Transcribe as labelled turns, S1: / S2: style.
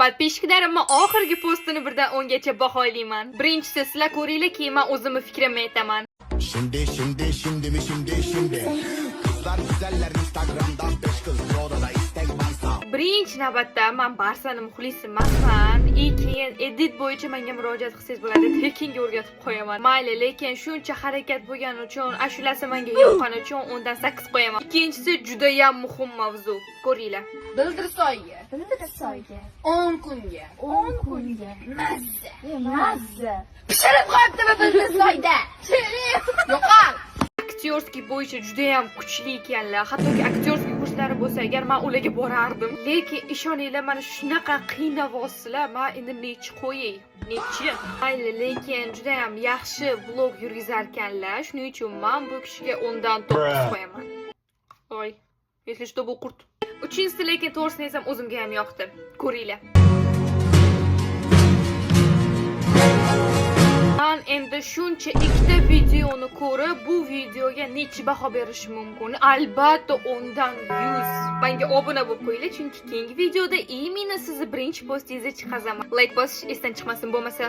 S1: Podpishchilarimni oxirgi postini birdan 10 gacha baholayman. Birinchisi, sizlar ko'ringlarki, men o'zimni fikrimni aytaman.
S2: Şimdi. Kızlar güzeller Instagram'dan 5 kız bir odada istek varsa.
S1: Birinchi navbatda men Barsani muxlisi emasman. Keyin edit bo'yicha menga murojaat qilsangiz bo'ladi. Tekinga o'rgatib qo'yaman. Mayli, lekin shuncha harakat bo'lgani uchun, ashulasi menga yoqqani uchun undan 8 qo'yaman. Ikkinchisi juda ham muhim mavzu. Ko'ringlar.
S3: Dildirsoyga 10 kunga mazza pishirib qo'yibdimi Dildirsoyda? Yo'qol.
S1: Aktyorskiy bo'yicha juda ham kuchli ekanlar. Hattoki aktyorskiy kurslari bo'lsa agar men ularga borardim. Lekin ishoninglar, mana shunaqa qiynayapsizlar. Men endi nechi qo'yay? Nechi? Mayli, lekin juda ham yaxshi vlog yurgizar ekanlar. Shuning uchun men bu kishiga 10 dan 9 qo'yaman. Oy, если что bu qurt. Uchinchisi, lekin to'g'risini aytsam o'zimga ham yoqdi. Ko'ringlar. Men endi shuncha ikkita videoni ko'rib, bu videoga necha baho berishim mumkin? Albatta 10 dan 100. Menga obuna bo'lib qo'yinglar, chunki keyingi videoda imенно sizni birinchi postingizga chiqazaman. Like bosish esdan chiqmasin, bo'lmasa